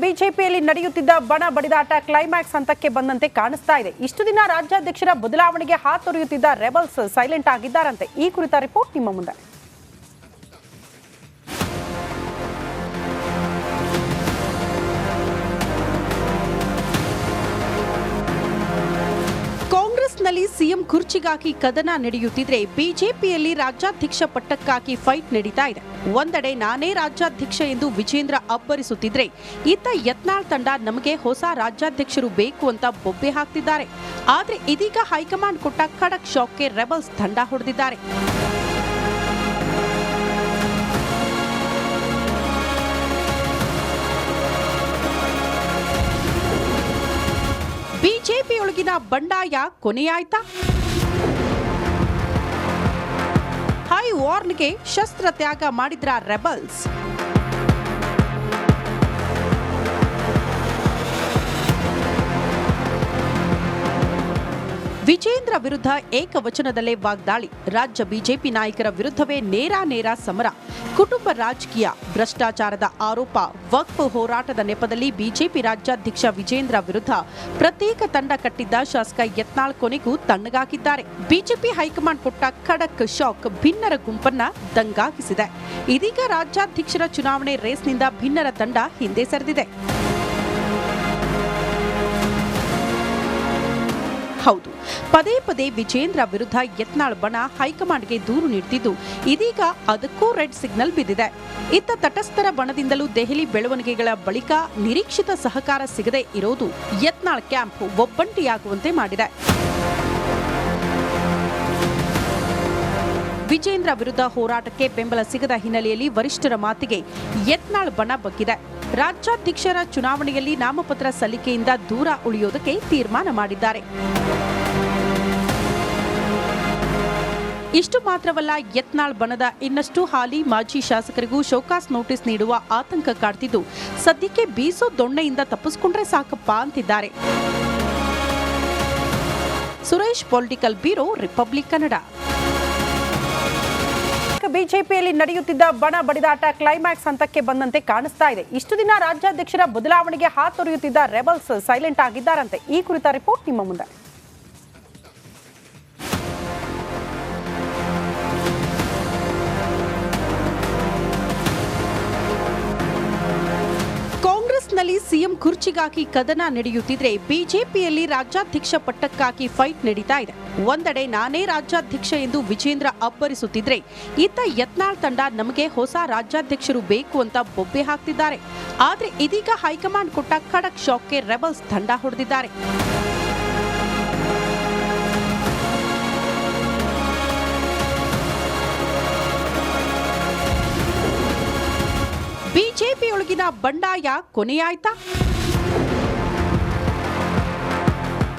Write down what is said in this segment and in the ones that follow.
ಬಿಜೆಪಿಯಲ್ಲಿ ನಡೆಯುತ್ತಿದ್ದ ಬಣ ಬಡಿದಾಟ ಕ್ಲೈಮ್ಯಾಕ್ಸ್ ಹಂತಕ್ಕೆ ಬಂದಂತೆ ಕಾಣಿಸ್ತಾ ಇದೆ. ಇಷ್ಟು ದಿನ ರಾಜ್ಯಾಧ್ಯಕ್ಷರ ಬದಲಾವಣೆಗೆ ಹಾತೊರೆಯುತ್ತಿದ್ದ ರೆಬಲ್ಸ್ ಸೈಲೆಂಟ್ ಆಗಿದ್ದಾರಂತೆ. ಈ ಕುರಿತ ರಿಪೋರ್ಟ್ ನಿಮ್ಮ ಮುಂದೆ. ಕಾಂಗ್ರೆಸ್ನಲ್ಲಿ ಸಿಎಂ ಕುರ್ಚಿಗಾಗಿ ಕದನ ನಡೆಯುತ್ತಿದ್ರೆ ಬಿಜೆಪಿಯಲ್ಲಿ ರಾಜ್ಯಾಧ್ಯಕ್ಷ ಪಟ್ಟಕ್ಕಾಗಿ ಫೈಟ್ ನಡೀತಾ ಇದೆ. ಒಂದೆಡೆ ನಾನೇ ರಾಜ್ಯಾಧ್ಯಕ್ಷ ಎಂದು ವಿಜೇಂದ್ರ ಅಬ್ಬರಿಸುತ್ತಿದ್ರೆ, ಇತ್ತ ಯತ್ನಾಳ್ ತಂಡ ನಮಗೆ ಹೊಸ ರಾಜ್ಯಾಧ್ಯಕ್ಷರು ಬೇಕು ಅಂತ ಬೊಬ್ಬೆ ಹಾಕ್ತಿದ್ದಾರೆ. ಆದ್ರೆ ಇದೀಗ ಹೈಕಮಾಂಡ್ ಕೊಟ್ಟ ಖಡಕ್ ಶಾಕ್ಗೆ ರೆಬಲ್ಸ್ ತಂಡ ಹೊಡೆದಿದ್ದಾರೆ. ಬಿಜೆಪಿಯೊಳಗಿನ ಬಂಡಾಯ ಕೊನೆಯಾಯ್ತಾ? ಹೈ ವಾರ್ನ್ಗೆ ಶಸ್ತ್ರ ತ್ಯಾಗ ಮಾಡಿದ್ರ ರೆಬಲ್ಸ್? ವಿಜೇಂದ್ರ ವಿರುದ್ಧ ಏಕವಚನದಲ್ಲೇ ವಾಗ್ದಾಳಿ. ರಾಜ್ಯ ಬಿಜೆಪಿ ನಾಯಕರ ವಿರುದ್ಧವೇ ನೇರ ಸಮರ. ಕುಟುಂಬ ರಾಜಕೀಯ, ಭ್ರಷ್ಟಾಚಾರದ ಆರೋಪ, ವಕ್ಫ್ ಹೋರಾಟದ ನೆಪದಲ್ಲಿ ಬಿಜೆಪಿ ರಾಜ್ಯಾಧ್ಯಕ್ಷ ವಿಜೇಂದ್ರ ವಿರುದ್ಧ ಪ್ರತ್ಯೇಕ ತಂಡ ಕಟ್ಟಿದ್ದ ಶಾಸಕ ಯತ್ನಾಳ್ ಕೊನೆಗೂ ತಣ್ಣಗಾಕಿದ್ದಾರೆ. ಬಿಜೆಪಿ ಹೈಕಮಾಂಡ್ ಕೊಟ್ಟ ಖಡಕ್ ಶಾಕ್ ಭಿನ್ನರ ಗುಂಪನ್ನ ದಂಗಾಗಿಸಿದೆ. ಇದೀಗ ರಾಜ್ಯಾಧ್ಯಕ್ಷರ ಚುನಾವಣೆ ರೇಸ್ನಿಂದ ಭಿನ್ನರ ತಂಡ ಹಿಂದೆ ಸರಿದಿದೆ. ಹೌದು, ಪದೇ ವಿಜೇಂದ್ರ ವಿರುದ್ಧ ಯತ್ನಾಳ್ ಬಣ ಹೈಕಮಾಂಡ್ಗೆ ದೂರು ನೀಡುತ್ತಿದ್ದು, ಇದೀಗ ಅದಕ್ಕೂ ರೆಡ್ ಸಿಗ್ನಲ್ ಬಿದ್ದಿದೆ. ಇತ್ತ ತಟಸ್ಥರ ಬಣದಿಂದಲೂ ದೆಹಲಿ ಬೆಳವಣಿಗೆಗಳ ಬಳಿಕ ನಿರೀಕ್ಷಿತ ಸಹಕಾರ ಸಿಗದೆ ಇರೋದು ಯತ್ನಾಳ್ ಕ್ಯಾಂಪ್ ಒಬ್ಬಂಟಿಯಾಗುವಂತೆ ಮಾಡಿದೆ. ವಿಜೇಂದ್ರ ವಿರುದ್ಧ ಹೋರಾಟಕ್ಕೆ ಬೆಂಬಲ ಸಿಗದ ಹಿನ್ನೆಲೆಯಲ್ಲಿ ವರಿಷ್ಠರ ಮಾತಿಗೆ ಯತ್ನಾಳ್ ಬಣ ಬಗ್ಗಿದೆ. ರಾಜ್ಯಾಧ್ಯಕ್ಷರ ಚುನಾವಣೆಯಲ್ಲಿ ನಾಮಪತ್ರ ಸಲ್ಲಿಕೆಯಿಂದ ದೂರ ಉಳಿಯೋದಕ್ಕೆ ತೀರ್ಮಾನ ಮಾಡಿದ್ದಾರೆ. ಇಷ್ಟು ಮಾತ್ರವಲ್ಲ, ಯತ್ನಾಳ್ ಬಣದ ಇನ್ನಷ್ಟು ಹಾಲಿ ಮಾಜಿ ಶಾಸಕರಿಗೂ ಶೋಕಾಸ್ ನೋಟಿಸ್ ನೀಡುವ ಆತಂಕ ಕಾಡ್ತಿದ್ದು, ಸದ್ಯಕ್ಕೆ ಬೀಸೋ ದೊಣ್ಣೆಯಿಂದ ತಪ್ಪಿಸಿಕೊಂಡ್ರೆ ಸಾಕಪ್ಪ ಅಂತಿದ್ದಾರೆ. Suresh, political bureau, republic Kannada. ಬಿಜೆಪಿಯಲ್ಲಿ ನಡೆಯುತ್ತಿದ್ದ ಬಣ ಬಡಿದಾಟ ಕ್ಲೈಮ್ಯಾಕ್ಸ್ ಹಂತಕ್ಕೆ ಬಂದಂತೆ ಕಾಣಿಸ್ತಾ ಇದೆ. ಇಷ್ಟು ದಿನ ರಾಜ್ಯಾಧ್ಯಕ್ಷರ ಬದಲಾವಣೆಗೆ ಹಾತೊರೆಯುತ್ತಿದ್ದ ರೆಬಲ್ಸ್ ಸೈಲೆಂಟ್ ಆಗಿದ್ದಾರಂತೆ. ಈ ಕುರಿತ ರಿಪೋರ್ಟ್ ನಿಮ್ಮ ಮುಂದೆ. ಕಾಂಗ್ರೆಸ್ನಲ್ಲಿ ಸಿಎಂ ಕುರ್ಚಿಗಾಗಿ ಕದನ ನಡೆಯುತ್ತಿದ್ರೆ ಬಿಜೆಪಿಯಲ್ಲಿ ರಾಜ್ಯಾಧ್ಯಕ್ಷ ಪಟ್ಟಕ್ಕಾಗಿ ಫೈಟ್ ನಡೀತಾ ಇದೆ. ಒಂದೆಡೆ ನಾನೇ ರಾಜ್ಯಾಧ್ಯಕ್ಷ ಎಂದು ವಿಜೇಂದ್ರ ಅಬ್ಬರಿಸುತ್ತಿದ್ರೆ, ಇತ್ತ ಯತ್ನಾಳ್ ತಂಡ ನಮಗೆ ಹೊಸ ರಾಜ್ಯಾಧ್ಯಕ್ಷರು ಬೇಕು ಅಂತ ಬೊಬ್ಬೆ ಹಾಕ್ತಿದ್ದಾರೆ. ಆದ್ರೆ ಇದೀಗ ಹೈಕಮಾಂಡ್ ಕೊಟ್ಟ ಖಡಕ್ ಶಾಕ್ಗೆ ರೆಬಲ್ಸ್ ತಂಡ ಹೊಡೆದಿದ್ದಾರೆ. ಬಿಜೆಪಿಯೊಳಗಿನ ಬಂಡಾಯ ಕೊನೆಯಾಯ್ತಾ?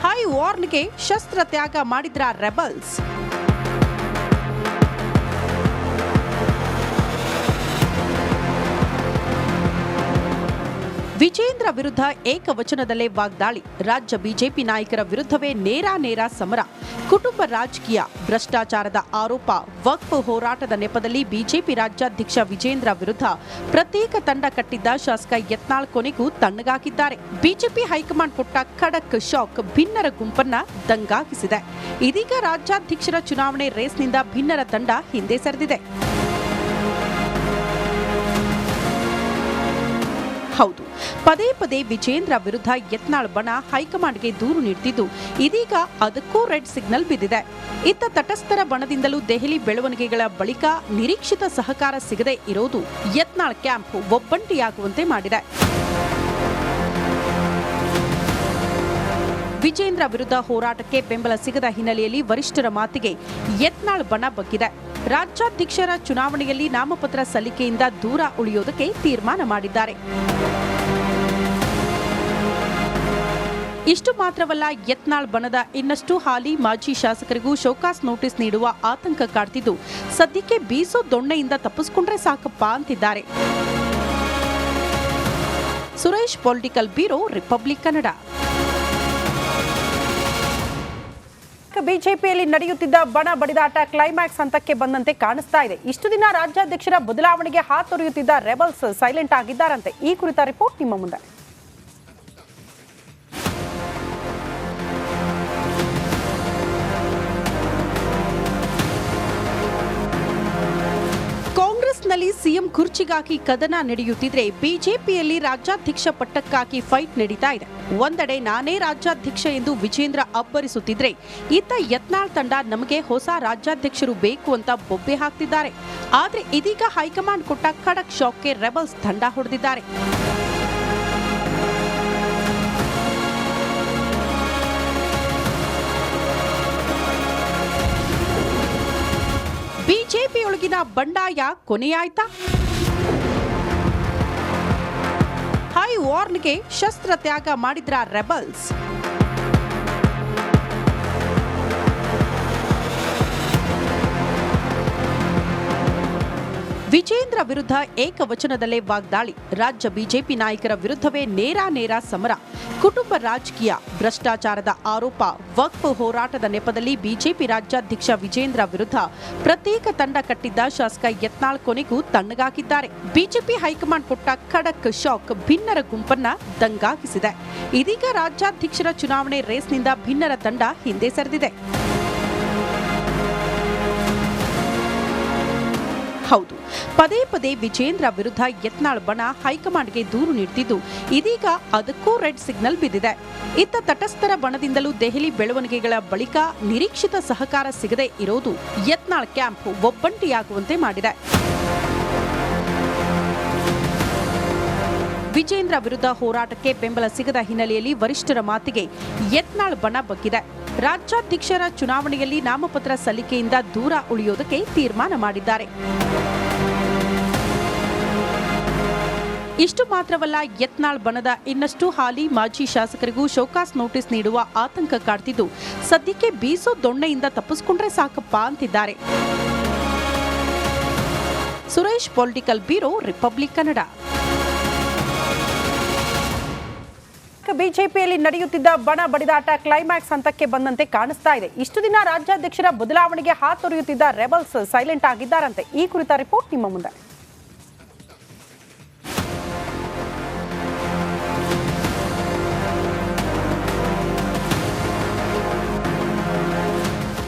ಹೈ ವಾರ್ನ್ಗೆ ಶಸ್ತ್ರ ತ್ಯಾಗ ಮಾಡಿದ್ರ ರೆಬಲ್ಸ್? ವಿಜೇಂದ್ರ ವಿರುದ್ಧ ಏಕವಚನದಲ್ಲೇ ವಾಗ್ದಾಳಿ. ರಾಜ್ಯ ಬಿಜೆಪಿ ನಾಯಕರ ವಿರುದ್ಧವೇ ನೇರ ಸಮರ. ಕುಟುಂಬ ರಾಜಕೀಯ, ಭ್ರಷ್ಟಾಚಾರದ ಆರೋಪ, ವಕ್ಫ್ ಹೋರಾಟದ ನೆಪದಲ್ಲಿ ಬಿಜೆಪಿ ರಾಜ್ಯಾಧ್ಯಕ್ಷ ವಿಜೇಂದ್ರ ವಿರುದ್ಧ ಪ್ರತ್ಯೇಕ ತಂಡ ಕಟ್ಟಿದ್ದ ಶಾಸಕ ಯತ್ನಾಳ್ ಕೊನೆಗೂ ತಣ್ಣಗಾಕಿದ್ದಾರೆ. ಬಿಜೆಪಿ ಹೈಕಮಾಂಡ್ ಕೊಟ್ಟ ಖಡಕ್ ಶಾಕ್ ಭಿನ್ನರ ಗುಂಪನ್ನ ದಂಗಾಗಿಸಿದೆ. ಇದೀಗ ರಾಜ್ಯಾಧ್ಯಕ್ಷರ ಚುನಾವಣೆ ರೇಸ್ನಿಂದ ಭಿನ್ನರ ತಂಡ ಹಿಂದೆ ಸರಿದಿದೆ. ಹೌದು, ಪದೇ ವಿಜೇಂದ್ರ ವಿರುದ್ಧ ಯತ್ನಾಳ್ ಬಣ ಹೈಕಮಾಂಡ್ಗೆ ದೂರು ನೀಡುತ್ತಿದ್ದು, ಇದೀಗ ಅದಕ್ಕೂ ರೆಡ್ ಸಿಗ್ನಲ್ ಬಿದ್ದಿದೆ. ಇತ್ತ ತಟಸ್ಥರ ಬಣದಿಂದಲೂ ದೆಹಲಿ ಬೆಳವಣಿಗೆಗಳ ಬಳಿಕ ನಿರೀಕ್ಷಿತ ಸಹಕಾರ ಸಿಗದೆ ಇರೋದು ಯತ್ನಾಳ್ ಕ್ಯಾಂಪ್ ಒಬ್ಬಂಟಿಯಾಗುವಂತೆ ಮಾಡಿದೆ. ವಿಜೇಂದ್ರ ವಿರುದ್ಧ ಹೋರಾಟಕ್ಕೆ ಬೆಂಬಲ ಸಿಗದ ಹಿನ್ನೆಲೆಯಲ್ಲಿ ವರಿಷ್ಠರ ಮಾತಿಗೆ ಯತ್ನಾಳ್ ಬಣ ಬಗ್ಗಿದೆ. ರಾಜ್ಯಾಧ್ಯಕ್ಷರ ಚುನಾವಣೆಯಲ್ಲಿ ನಾಮಪತ್ರ ಸಲ್ಲಿಕೆಯಿಂದ ದೂರ ಉಳಿಯೋದಕ್ಕೆ ತೀರ್ಮಾನ ಮಾಡಿದ್ದಾರೆ. ಇಷ್ಟು ಮಾತ್ರವಲ್ಲ, ಯತ್ನಾಳ್ ಬಣದ ಇನ್ನಷ್ಟು ಹಾಲಿ ಮಾಜಿ ಶಾಸಕರಿಗೂ ಶೋಕಾಸ್ ನೋಟಿಸ್ ನೀಡುವ ಆತಂಕ ಕಾಡ್ತಿದ್ದು, ಸದ್ಯಕ್ಕೆ ಬೀಸೋ ದೊಣ್ಣೆಯಿಂದ ತಪ್ಪಿಸಿಕೊಂಡ್ರೆ ಸಾಕಪ್ಪ ಅಂತಿದ್ದಾರೆ. Suresh, political bureau, republic Kannada. ಬಿಜೆಪಿಯಲ್ಲಿ ನಡೆಯುತ್ತಿದ್ದ ಬಣ ಬಡಿದಾಟ ಕ್ಲೈಮ್ಯಾಕ್ಸ್ ಹಂತಕ್ಕೆ ಬಂದಂತೆ ಕಾಣಿಸ್ತಾ ಇದೆ. ಇಷ್ಟು ದಿನ ರಾಜ್ಯಾಧ್ಯಕ್ಷರ ಬದಲಾವಣೆಗೆ ಹಾತೊರೆಯುತ್ತಿದ್ದ ರೆಬಲ್ಸ್ ಸೈಲೆಂಟ್ ಆಗಿದ್ದಾರಂತೆ. ಈ ಕುರಿತ ರಿಪೋರ್ಟ್ ನಿಮ್ಮ ಮುಂದೆ. ಕಾಂಗ್ರೆಸ್ನಲ್ಲಿ ಸಿಎಂ ಕುರ್ಚಿಗಾಗಿ ಕದನ ನಡೆಯುತ್ತಿದ್ರೆ ಬಿಜೆಪಿಯಲ್ಲಿ ರಾಜ್ಯಾಧ್ಯಕ್ಷ ಪಟ್ಟಕ್ಕಾಗಿ ಫೈಟ್ ನಡೀತಾ ಇದೆ. ಒಂದೆಡೆ ನಾನೇ ರಾಜ್ಯಾಧ್ಯಕ್ಷ ಎಂದು ವಿಜೇಂದ್ರ ಅಬ್ಬರಿಸುತ್ತಿದ್ರೆ, ಇತ್ತ ಯತ್ನಾಳ್ ತಂಡ ನಮಗೆ ಹೊಸ ರಾಜ್ಯಾಧ್ಯಕ್ಷರು ಬೇಕು ಅಂತ ಬೊಬ್ಬೆ ಹಾಕ್ತಿದ್ದಾರೆ. ಆದ್ರೆ ಇದೀಗ ಹೈಕಮಾಂಡ್ ಕೊಟ್ಟ ಖಡಕ್ ಶಾಕ್ಗೆ ರೆಬಲ್ಸ್ ತಂಡ ಹೊಡೆದಿದ್ದಾರೆ. ಬಿಜೆಪಿಯೊಳಗಿನ ಬಂಡಾಯ ಕೊನೆಯಾಯ್ತಾ? ಹೈ ವಾರ್ನ್ಗೆ ಶಸ್ತ್ರ ತ್ಯಾಗ ಮಾಡಿದ್ರ ರೆಬಲ್ಸ್? ವಿಜೇಂದ್ರ ವಿರುದ್ಧ ಏಕವಚನದಲ್ಲೇ ವಾಗ್ದಾಳಿ. ರಾಜ್ಯ ಬಿಜೆಪಿ ನಾಯಕರ ವಿರುದ್ಧವೇ ನೇರ ಸಮರ. ಕುಟುಂಬ ರಾಜಕೀಯ, ಭ್ರಷ್ಟಾಚಾರದ ಆರೋಪ, ವಕ್ಫ್ ಹೋರಾಟದ ನೆಪದಲ್ಲಿ ಬಿಜೆಪಿ ರಾಜ್ಯಾಧ್ಯಕ್ಷ ವಿಜೇಂದ್ರ ವಿರುದ್ಧ ಪ್ರತ್ಯೇಕ ತಂಡ ಕಟ್ಟಿದ್ದ ಶಾಸಕ ಯತ್ನಾಳ್ ಕೊನೆಗೂ ತಣ್ಣಗಾಕಿದ್ದಾರೆ. ಬಿಜೆಪಿ ಹೈಕಮಾಂಡ್ ಕೊಟ್ಟ ಖಡಕ್ ಶಾಕ್ ಭಿನ್ನರ ಗುಂಪನ್ನ ದಂಗಾಗಿಸಿದೆ. ಇದೀಗ ರಾಜ್ಯಾಧ್ಯಕ್ಷರ ಚುನಾವಣೆ ರೇಸ್ನಿಂದ ಭಿನ್ನರ ತಂಡ ಹಿಂದೆ ಸರಿದಿದೆ. ಹೌದು, ಪದೇ ವಿಜೇಂದ್ರ ವಿರುದ್ಧ ಯತ್ನಾಳ್ ಬಣ ಹೈಕಮಾಂಡ್ಗೆ ದೂರು ನೀಡುತ್ತಿದ್ದು, ಇದೀಗ ಅದಕ್ಕೂ ರೆಡ್ ಸಿಗ್ನಲ್ ಬಿದ್ದಿದೆ. ಇತ್ತ ತಟಸ್ಥರ ಬಣದಿಂದಲೂ ದೆಹಲಿ ಬೆಳವಣಿಗೆಗಳ ಬಳಿಕ ನಿರೀಕ್ಷಿತ ಸಹಕಾರ ಸಿಗದೆ ಇರೋದು ಯತ್ನಾಳ್ ಕ್ಯಾಂಪ್ ಒಬ್ಬಂಟಿಯಾಗುವಂತೆ ಮಾಡಿದೆ. ವಿಜೇಂದ್ರ ವಿರುದ್ಧ ಹೋರಾಟಕ್ಕೆ ಬೆಂಬಲ ಸಿಗದ ಹಿನ್ನೆಲೆಯಲ್ಲಿ ವರಿಷ್ಠರ ಮಾತಿಗೆ ಯತ್ನಾಳ್ ಬಣ ಬಗ್ಗಿದೆ. ರಾಜ್ಯಾಧ್ಯಕ್ಷರ ಚುನಾವಣೆಯಲ್ಲಿ ನಾಮಪತ್ರ ಸಲ್ಲಿಕೆಯಿಂದ ದೂರ ಉಳಿಯೋದಕ್ಕೆ ತೀರ್ಮಾನ ಮಾಡಿದ್ದಾರೆ. ಇಷ್ಟು ಮಾತ್ರವಲ್ಲ, ಯತ್ನಾಳ್ ಬಣದ ಇನ್ನಷ್ಟು ಹಾಲಿ ಮಾಜಿ ಶಾಸಕರಿಗೂ ಶೋಕಾಸ್ ನೋಟಿಸ್ ನೀಡುವ ಆತಂಕ ಕಾಡ್ತಿದ್ದು, ಸದ್ಯಕ್ಕೆ ಬೀಸೋ ದೊಣ್ಣೆಯಿಂದ ತಪ್ಪಿಸಿಕೊಂಡ್ರೆ ಸಾಕಪ್ಪ ಅಂತಿದ್ದಾರೆ. Suresh, political bureau, republic Kannada. ಬಿಜೆಪಿಯಲ್ಲಿ ನಡೆಯುತ್ತಿದ್ದ ಬಣ ಬಡಿದಾಟ ಕ್ಲೈಮ್ಯಾಕ್ಸ್ ಹಂತಕ್ಕೆ ಬಂದಂತೆ ಕಾಣಿಸ್ತಾ ಇದೆ. ಇಷ್ಟು ದಿನ ರಾಜ್ಯಾಧ್ಯಕ್ಷರ ಬದಲಾವಣೆಗೆ ಹಾತೊರೆಯುತ್ತಿದ್ದ ರೆಬಲ್ಸ್ ಸೈಲೆಂಟ್ ಆಗಿದ್ದಾರಂತೆ. ಈ ಕುರಿತ ರಿಪೋರ್ಟ್ ನಿಮ್ಮ ಮುಂದೆ.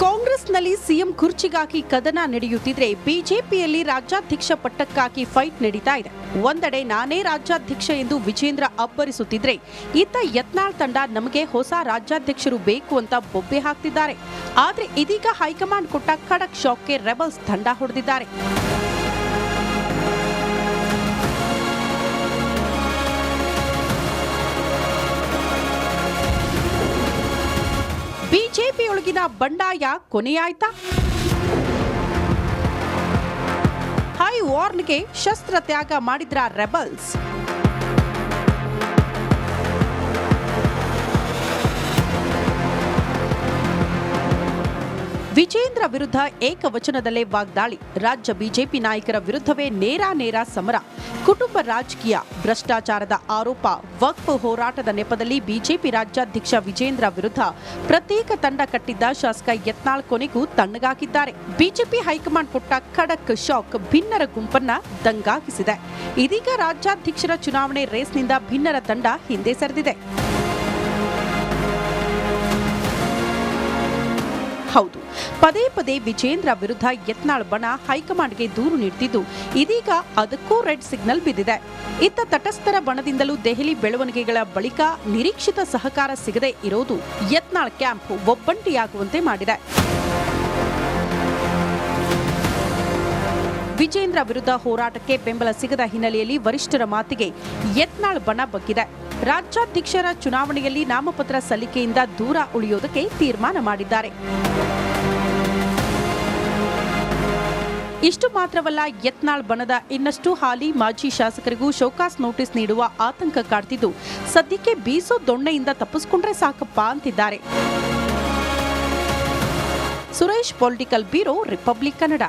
ಕಾಂಗ್ರೆಸ್ನಲ್ಲಿ ಸಿಎಂ ಕುರ್ಚಿಗಾಗಿ ಕದನ ನಡೆಯುತ್ತಿದ್ರೆ ಬಿಜೆಪಿಯಲ್ಲಿ ರಾಜ್ಯಾಧ್ಯಕ್ಷ ಪಟ್ಟಕ್ಕಾಗಿ ಫೈಟ್ ನಡೀತಾ ಇದೆ. ಒಂದೆಡೆ ನಾನೇ ರಾಜ್ಯಾಧ್ಯಕ್ಷ ಎಂದು ವಿಜೇಂದ್ರ ಅಬ್ಬರಿಸುತ್ತಿದ್ರೆ, ಇತ್ತ ಯತ್ನಾಳ್ ತಂಡ ನಮಗೆ ಹೊಸ ರಾಜ್ಯಾಧ್ಯಕ್ಷರು ಬೇಕು ಅಂತ ಬೊಬ್ಬೆ ಹಾಕ್ತಿದ್ದಾರೆ. ಆದ್ರೆ ಇದೀಗ ಹೈಕಮಾಂಡ್ ಕೊಟ್ಟ ಖಡಕ್ ಶಾಕ್ಗೆ ರೆಬಲ್ಸ್ ತಂಡ ಹೊಡೆದಿದ್ದಾರೆ. ಬಿಜೆಪಿಯೊಳಗಿನ ಬಂಡಾಯ ಕೊನೆಯಾಯ್ತಾ? ಹೈ ವಾರ್ನ್ಗೆ ಶಸ್ತ್ರ ತ್ಯಾಗ ಮಾಡಿದ್ರ ರೆಬಲ್ಸ್? ವಿಜೇಂದ್ರ ವಿರುದ್ಧ ಏಕವಚನದಲ್ಲೇ ವಾಗ್ದಾಳಿ. ರಾಜ್ಯ ಬಿಜೆಪಿ ನಾಯಕರ ವಿರುದ್ಧವೇ ನೇರ ಸಮರ. ಕುಟುಂಬ ರಾಜಕೀಯ, ಭ್ರಷ್ಟಾಚಾರದ ಆರೋಪ, ವಕ್ಫ್ ಹೋರಾಟದ ನೆಪದಲ್ಲಿ ಬಿಜೆಪಿ ರಾಜ್ಯಾಧ್ಯಕ್ಷ ವಿಜೇಂದ್ರ ವಿರುದ್ಧ ಪ್ರತ್ಯೇಕ ತಂಡ ಕಟ್ಟಿದ್ದ ಶಾಸಕ ಯತ್ನಾಳ್ ಕೊನೆಗೂ ತಣ್ಣಗಾಕಿದ್ದಾರೆ. ಬಿಜೆಪಿ ಹೈಕಮಾಂಡ್ ಕೊಟ್ಟ ಖಡಕ್ ಶಾಕ್ ಭಿನ್ನರ ಗುಂಪನ್ನ ದಂಗಾಗಿಸಿದೆ. ಇದೀಗ ರಾಜ್ಯಾಧ್ಯಕ್ಷರ ಚುನಾವಣೆ ರೇಸ್ನಿಂದ ಭಿನ್ನರ ತಂಡ ಹಿಂದೆ ಸರಿದಿದೆ. ಹೌದು, ಪದೇ ವಿಜೇಂದ್ರ ವಿರುದ್ಧ ಯತ್ನಾಳ್ ಬಣ ಹೈಕಮಾಂಡ್ಗೆ ದೂರು ನೀಡುತ್ತಿದ್ದು, ಇದೀಗ ಅದಕ್ಕೂ ರೆಡ್ ಸಿಗ್ನಲ್ ಬಿದ್ದಿದೆ. ಇತ್ತ ತಟಸ್ಥರ ಬಣದಿಂದಲೂ ದೆಹಲಿ ಬೆಳವಣಿಗೆಗಳ ಬಳಿಕ ನಿರೀಕ್ಷಿತ ಸಹಕಾರ ಸಿಗದೆ ಇರೋದು ಯತ್ನಾಳ್ ಕ್ಯಾಂಪ್ ಒಬ್ಬಂಟಿಯಾಗುವಂತೆ ಮಾಡಿದೆ. ವಿಜೇಂದ್ರ ವಿರುದ್ಧ ಹೋರಾಟಕ್ಕೆ ಬೆಂಬಲ ಸಿಗದ ಹಿನ್ನೆಲೆಯಲ್ಲಿ ವರಿಷ್ಠರ ಮಾತಿಗೆ ಯತ್ನಾಳ್ ಬಣ ಬಗ್ಗಿದೆ. ರಾಜ್ಯಾಧ್ಯಕ್ಷರ ಚುನಾವಣೆಯಲ್ಲಿ ನಾಮಪತ್ರ ಸಲ್ಲಿಕೆಯಿಂದ ದೂರ ಉಳಿಯೋದಕ್ಕೆ ತೀರ್ಮಾನ ಮಾಡಿದ್ದಾರೆ. ಇಷ್ಟು ಮಾತ್ರವಲ್ಲ, ಯತ್ನಾಳ್ ಬಣದ ಇನ್ನಷ್ಟು ಹಾಲಿ ಮಾಜಿ ಶಾಸಕರಿಗೂ ಶೋಕಾಸ್ ನೋಟಿಸ್ ನೀಡುವ ಆತಂಕ ಕಾಡ್ತಿದ್ದು, ಸದ್ಯಕ್ಕೆ ಬೀಸೋ ದೊಣ್ಣೆಯಿಂದ ತಪ್ಪಿಸಿಕೊಂಡ್ರೆ ಸಾಕಪ್ಪ ಅಂತಿದ್ದಾರೆ. Suresh, political bureau, republic Kannada.